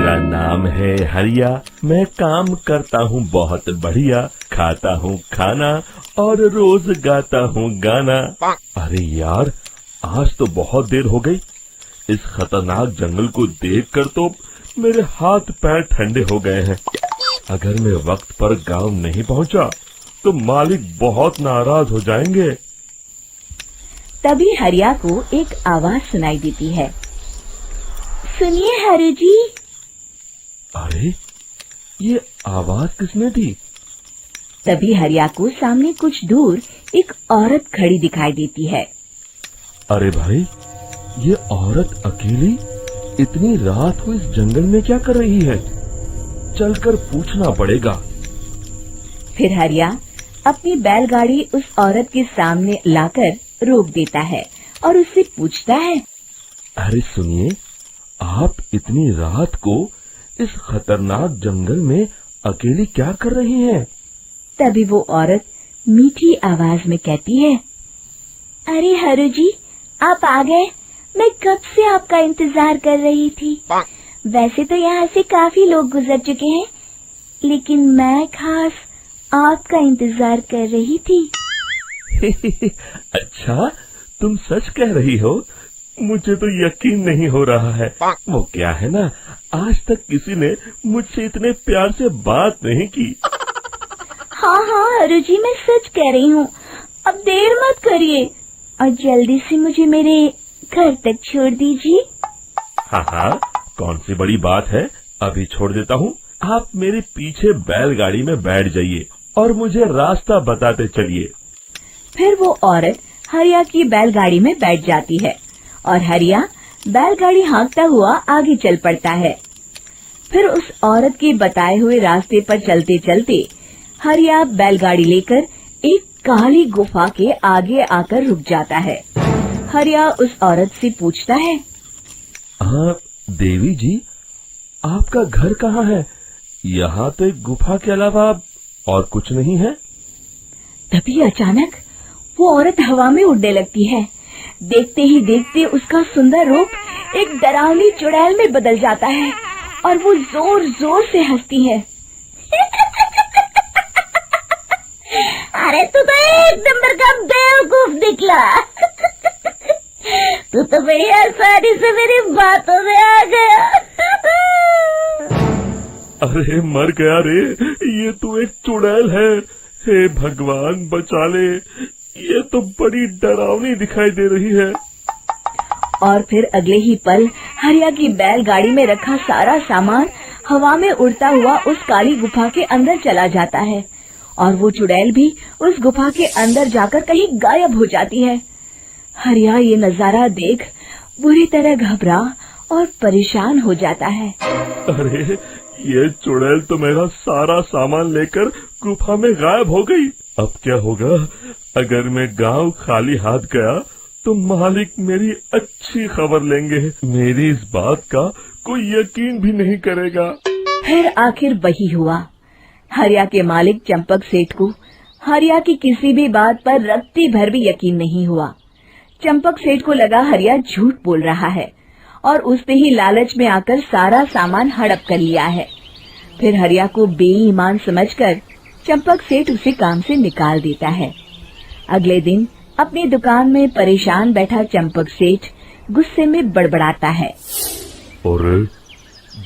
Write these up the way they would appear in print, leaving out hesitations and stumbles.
मेरा नाम है हरिया, मैं काम करता हूँ बहुत बढ़िया, खाता हूँ खाना और रोज गाता हूँ गाना। अरे यार, आज तो बहुत देर हो गई। इस खतरनाक जंगल को देखकर तो मेरे हाथ पैर ठंडे हो गए हैं। अगर मैं वक्त पर गांव नहीं पहुंचा तो मालिक बहुत नाराज हो जाएंगे। तभी हरिया को एक आवाज सुनाई देती है। सुनिए हरु जी। अरे, ये आवाज किसने दी? तभी हरिया को सामने कुछ दूर एक औरत खड़ी दिखाई देती है। अरे भाई, ये औरत अकेली इतनी रात को इस जंगल में क्या कर रही है? चलकर पूछना पड़ेगा। फिर हरिया अपनी बैलगाड़ी उस औरत के सामने लाकर रोक देता है और उससे पूछता है। अरे सुनिए, आप इतनी रात को इस खतरनाक जंगल में अकेली क्या कर रही हैं? तभी वो औरत मीठी आवाज में कहती है, अरे हरु जी, आप आ गए। मैं कब से आपका इंतजार कर रही थी। वैसे तो यहाँ से काफी लोग गुजर चुके हैं, लेकिन मैं खास आपका इंतजार कर रही थी। अच्छा, तुम सच कह रही हो? मुझे तो यकीन नहीं हो रहा है। वो क्या है ना, आज तक किसी ने मुझसे इतने प्यार से बात नहीं की। हाँ हाँ हरु जी, मैं सच कह रही हूँ। अब देर मत करिए और जल्दी से मुझे मेरे घर तक छोड़ दीजिए। हाँ हाँ, कौन सी बड़ी बात है, अभी छोड़ देता हूँ। आप मेरे पीछे बैलगाड़ी में बैठ जाइए और मुझे रास्ता बताते चलिए। फिर वो औरत हरिया की बैलगाड़ी में बैठ जाती है और हरिया बैलगाड़ी हाँकता हुआ आगे चल पड़ता है। फिर उस औरत के बताए हुए रास्ते पर चलते चलते हरिया बैलगाड़ी लेकर एक काली गुफा के आगे आकर रुक जाता है। हरिया उस औरत से पूछता है, हाँ देवी जी, आपका घर कहाँ है? यहाँ तो एक गुफा के अलावा और कुछ नहीं है। तभी अचानक वो औरत हवा में उड़ने लगती है। देखते ही देखते उसका सुंदर रूप एक डरावनी चुड़ैल में बदल जाता है और वो जोर जोर से हंसती है। अरे तू तो एक नंबर का बेवकूफ निकला। तू तो बड़ी आसानी से मेरी बातों में आ गया। अरे मर गया रे, ये तो एक चुड़ैल है। हे भगवान बचा ले, ये तो बड़ी डरावनी दिखाई दे रही है। और फिर अगले ही पल हरिया की बैलगाड़ी में रखा सारा सामान हवा में उड़ता हुआ उस काली गुफा के अंदर चला जाता है और वो चुड़ैल भी उस गुफा के अंदर जाकर कहीं गायब हो जाती है। हरिया ये नजारा देख बुरी तरह घबरा और परेशान हो जाता है। अरे, ये चुड़ैल तो मेरा सारा सामान लेकर गुफा में गायब हो गई। अब क्या होगा? अगर मैं गांव खाली हाथ गया तो मालिक मेरी अच्छी खबर लेंगे। मेरी इस बात का कोई यकीन भी नहीं करेगा। फिर आखिर वही हुआ। हरिया के मालिक चंपक सेठ को हरिया की किसी भी बात पर रत्ती भर भी यकीन नहीं हुआ। चंपक सेठ को लगा हरिया झूठ बोल रहा है और उसने ही लालच में आकर सारा सामान हड़प कर लिया है। फिर हरिया को बेईमान समझकर चंपक सेठ उसे काम से निकाल देता है। अगले दिन अपनी दुकान में परेशान बैठा चंपक सेठ गुस्से में बड़बड़ाता है। अरे,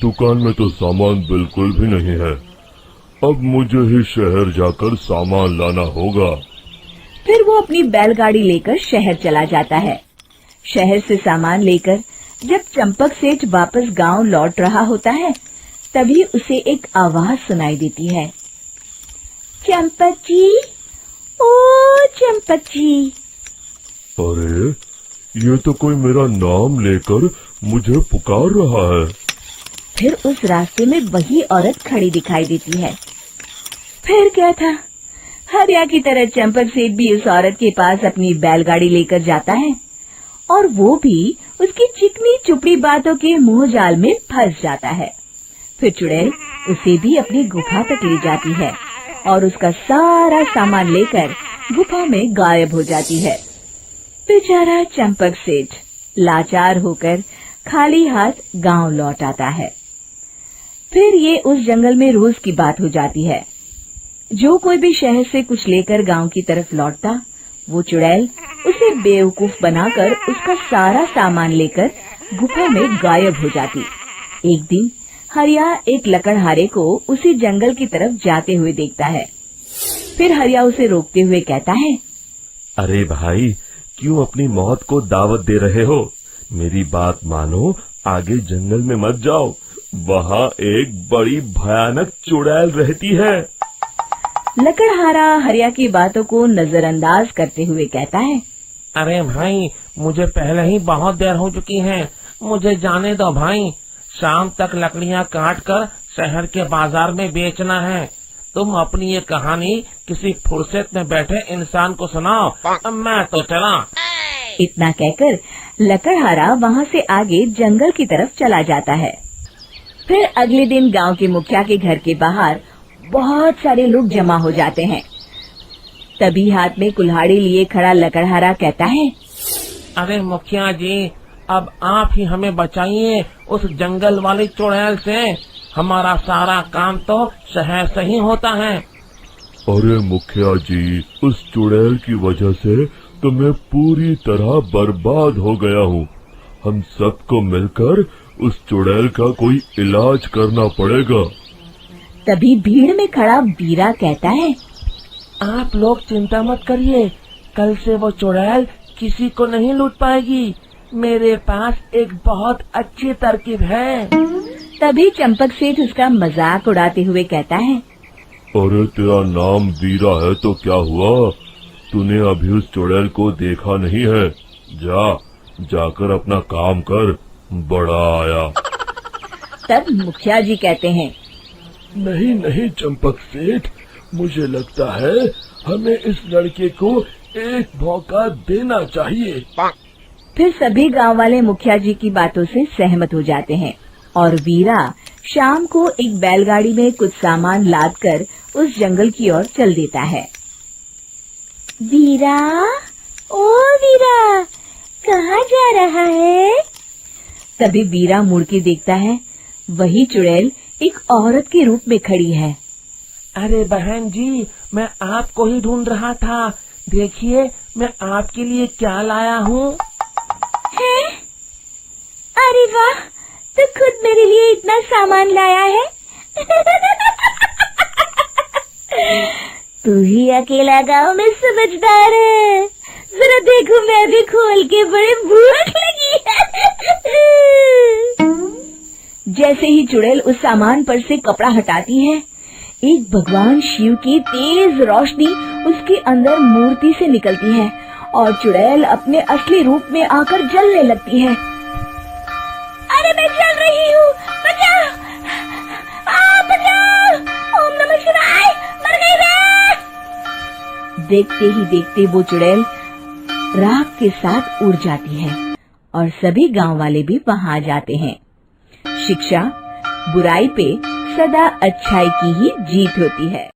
दुकान में तो सामान बिल्कुल भी नहीं है। अब मुझे ही शहर जाकर सामान लाना होगा। फिर वो अपनी बैलगाड़ी लेकर शहर चला जाता है। शहर से सामान लेकर जब चंपक सेठ वापस गांव लौट रहा होता है, तभी उसे एक आवाज सुनाई देती है। चंपक जी, ओ चंपक जी। अरे, ये तो कोई मेरा नाम लेकर मुझे पुकार रहा है। फिर उस रास्ते में वही औरत खड़ी दिखाई देती है। फिर क्या था, हरिया की तरह चंपक सेठ भी उस औरत के पास अपनी बैलगाड़ी लेकर जाता है और वो भी उसकी चिकनी चुपड़ी बातों के मुंह जाल में फंस जाता है। फिर चुड़ैल उसे भी अपनी गुफा तक ले जाती है और उसका सारा सामान लेकर गुफा में गायब हो जाती है। बेचारा चंपक सेठ लाचार होकर खाली हाथ गांव लौट आता है। फिर ये उस जंगल में रोज की बात हो जाती है। जो कोई भी शहर से कुछ लेकर गांव की तरफ लौटता, वो चुड़ैल उसे बेवकूफ बनाकर उसका सारा सामान लेकर गुफा में गायब हो जाती। एक दिन हरिया एक लकड़हारे को उसी जंगल की तरफ जाते हुए देखता है। फिर हरिया उसे रोकते हुए कहता है, अरे भाई, क्यों अपनी मौत को दावत दे रहे हो? मेरी बात मानो, आगे जंगल में मत जाओ, वहाँ एक बड़ी भयानक चुड़ैल रहती है। लकड़हारा हरिया की बातों को नजरअंदाज करते हुए कहता है, अरे भाई, मुझे पहले ही बहुत देर हो चुकी है, मुझे जाने दो भाई। शाम तक लकड़ियाँ काट कर शहर के बाजार में बेचना है। तुम अपनी ये कहानी किसी फुर्सत में बैठे इंसान को सुनाओ, मैं तो चला। इतना कहकर लकड़हारा वहाँ से आगे जंगल की तरफ चला जाता है। फिर अगले दिन गांव के मुखिया के घर के बाहर बहुत सारे लोग जमा हो जाते हैं। तभी हाथ में कुल्हाड़ी लिए खड़ा लकड़हारा कहता है, अरे मुखिया जी, अब आप ही हमें बचाइए उस जंगल वाली चुड़ैल से। हमारा सारा काम तो शहर से ही होता है। अरे मुखिया जी, उस चुड़ैल की वजह से तो मैं पूरी तरह बर्बाद हो गया हूँ। हम सबको मिलकर उस चुड़ैल का कोई इलाज करना पड़ेगा। तभी भीड़ में खड़ा वीरा कहता है, आप लोग चिंता मत करिए, कल से वो चुड़ैल किसी को नहीं लूट पाएगी। मेरे पास एक बहुत अच्छी तरकीब है। तभी चंपक सेठ उसका मजाक उड़ाते हुए कहता है, अरे तेरा नाम वीरा है तो क्या हुआ? तूने अभी उस चुड़ैल को देखा नहीं है? जाकर अपना काम कर, बड़ा आया। तब मुखिया जी कहते हैं, नहीं नहीं चंपक सेठ, मुझे लगता है हमें इस लड़के को एक मौका देना चाहिए। फिर सभी गांव वाले मुखिया जी की बातों से सहमत हो जाते हैं और वीरा शाम को एक बैलगाड़ी में कुछ सामान लादकर उस जंगल की ओर चल देता है। वीरा, ओ वीरा, कहाँ जा रहा है? तभी वीरा मुड़ के देखता है, वही चुड़ैल एक औरत के रूप में खड़ी है। अरे बहन जी, मैं आपको ही ढूंढ रहा था। देखिए, मैं आपके लिए क्या लाया हूँ। अरे वाह, तो खुद मेरे लिए इतना सामान लाया है। तू ही अकेला गांव में समझदार है। जरा देखो, मैं भी खोल के, बड़े भूख लगी है। जैसे ही चुड़ैल उस सामान पर से कपड़ा हटाती है, एक भगवान शिव की तेज रोशनी उसके अंदर मूर्ति से निकलती है और चुड़ैल अपने असली रूप में आकर जलने लगती है। अरे मैं जल रही हूँ, बचाओ! बचाओ! ओम नमः शिवाय, मर गई मैं! देखते ही देखते वो चुड़ैल राख के साथ उड़ जाती है और सभी गांव वाले भी वहां जाते हैं। शिक्षा बुराई पे सदा अच्छाई की ही जीत होती है।